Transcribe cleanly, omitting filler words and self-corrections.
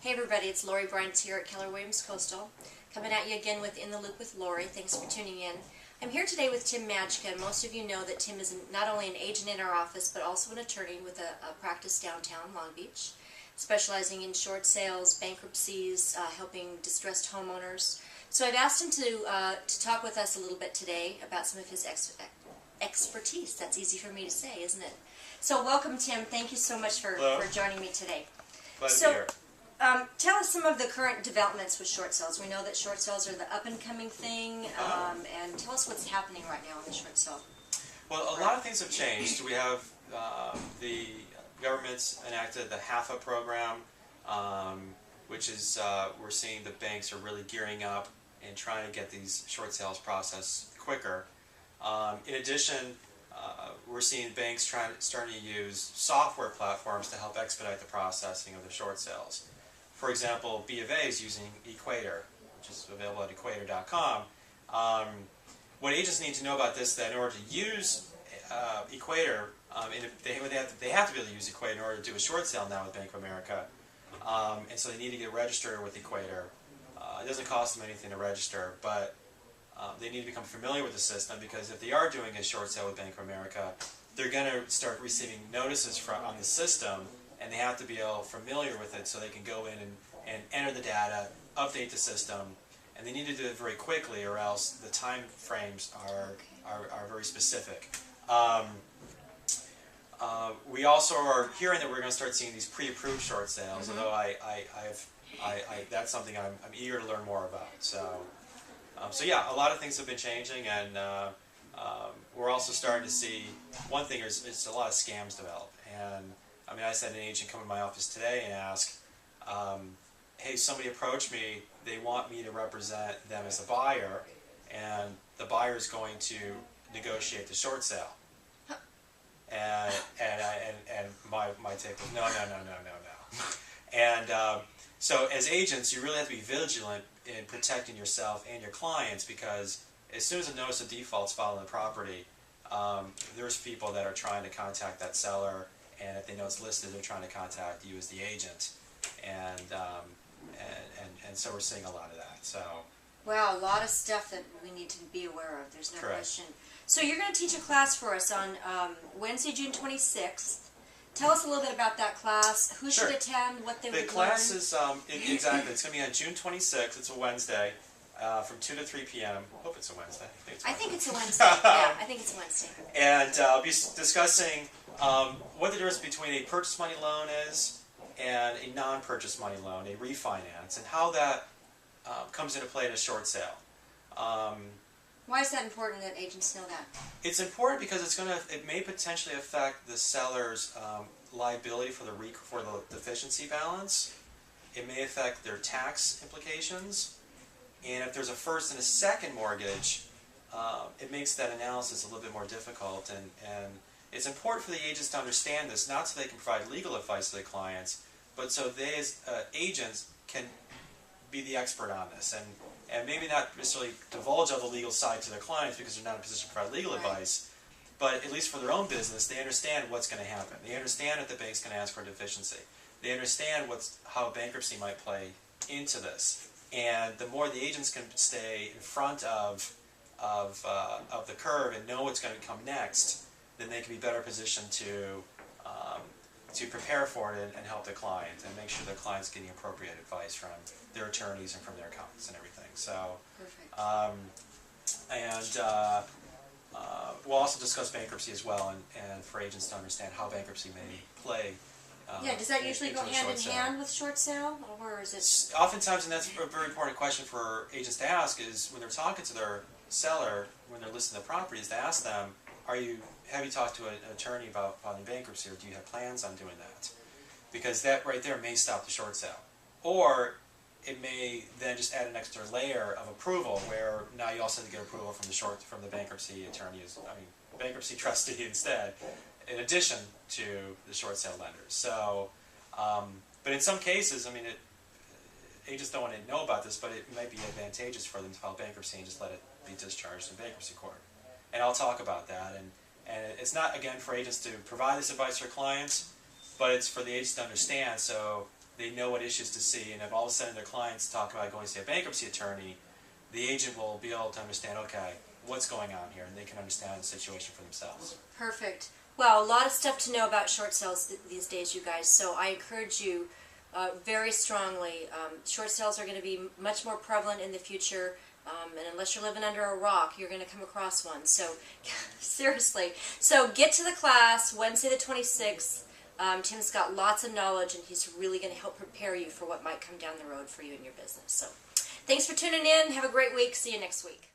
Hey everybody, it's Lorri Bryant here at Keller Williams Coastal, coming at you again with In the Loop with Lorri. Thanks for tuning in. I'm here today with Tim Majka. Most of you know that Tim is not only an agent in our office, but also an attorney with a practice downtown Long Beach, specializing in short sales, bankruptcies, helping distressed homeowners. So I've asked him to talk with us a little bit today about some of his expertise. That's easy for me to say, isn't it? So welcome, Tim. Thank you so much for joining me today. Glad to be here. Tell us some of the current developments with short sales. We know that short sales are the up-and-coming thing, and tell us what's happening right now in the short sale. Well, a lot of things have changed. We have the government's enacted the HAFA program, which is we're seeing the banks are really gearing up and trying to get these short sales processed quicker. In addition, we're seeing banks starting to use software platforms to help expedite the processing of the short sales. For example, B of A is using Equator, which is available at equator.com. What agents need to know about this, that in order to use Equator, they have to be able to use Equator in order to do a short sale now with Bank of America. And so they need to get registered with Equator. It doesn't cost them anything to register, but they need to become familiar with the system, because if they are doing a short sale with Bank of America, they're going to start receiving notices on the system, and they have to be familiar with it so they can go in and enter the data, update the system, and they need to do it very quickly, or else the time frames are very specific. We also are hearing that we're going to start seeing these pre-approved short sales, although that's something I'm eager to learn more about. So yeah, a lot of things have been changing, and we're also starting to see, one thing is a lot of scams develop. And I mean, I had an agent come in my office today and ask, hey, somebody approached me, they want me to represent them as a buyer, and the buyer is going to negotiate the short sale. And my take was, no. And so as agents, you really have to be vigilant in protecting yourself and your clients, because as soon as a notice of default is filed on the property, there's people that are trying to contact that seller, and if they know it's listed, they're trying to contact you as the agent, and so we're seeing a lot of that. So Wow, a lot of stuff that we need to be aware of. There's no Correct. question. So you're going to teach a class for us on Wednesday, June 26th. Tell us a little bit about that class. Who Sure. should attend? What they would learn? the class is exactly. It's going to be on June 26th. It's a Wednesday, from 2 to 3 p.m. I hope it's a Wednesday. I think it's a Wednesday. Yeah, I think it's a Wednesday. And I'll be discussing what the difference between a purchase money loan is and a non-purchase money loan, a refinance, and how that comes into play in a short sale. Why is that important that agents know that? It's important because it may potentially affect the seller's liability for the deficiency balance. It may affect their tax implications, and if there's a first and a second mortgage, it makes that analysis a little bit more difficult. And it's important for the agents to understand this, not so they can provide legal advice to their clients, but so they as agents can be the expert on this, and maybe not necessarily divulge all the legal side to their clients because they're not in a position to provide legal advice, but at least for their own business, they understand what's going to happen. They understand that the bank's going to ask for a deficiency. They understand how bankruptcy might play into this. And the more the agents can stay in front of the curve and know what's going to come next, then they can be better positioned to prepare for it and help the client and make sure the client's getting appropriate advice from their attorneys and from their accountants and everything. So, Perfect. We'll also discuss bankruptcy as well, and for agents to understand how bankruptcy may play. Yeah, does that usually go into a hand short in sale. hand with short sale, or is it? Oftentimes, and that's a very important question for agents to ask, is when they're talking to their seller, when they're listing the properties, to ask them, have you talked to an attorney about filing bankruptcy, or do you have plans on doing that? Because that right there may stop the short sale. Or it may then just add an extra layer of approval, where now you also have to get approval from the bankruptcy attorney, bankruptcy trustee instead, in addition to the short sale lenders. So, but in some cases, agents don't want to know about this, but it might be advantageous for them to file bankruptcy and just let it be discharged in bankruptcy court. And I'll talk about that. And it's not, again, for agents to provide this advice to their clients, but it's for the agents to understand, so they know what issues to see, and if all of a sudden their clients talk about going to see a bankruptcy attorney, the agent will be able to understand, okay, what's going on here, and they can understand the situation for themselves. Perfect. Well, a lot of stuff to know about short sales these days, you guys, so I encourage you very strongly. Short sales are going to be much more prevalent in the future, and unless you're living under a rock, you're going to come across one. So, seriously. So, get to the class Wednesday the 26th. Tim's got lots of knowledge, and he's really going to help prepare you for what might come down the road for you in your business. So, thanks for tuning in. Have a great week. See you next week.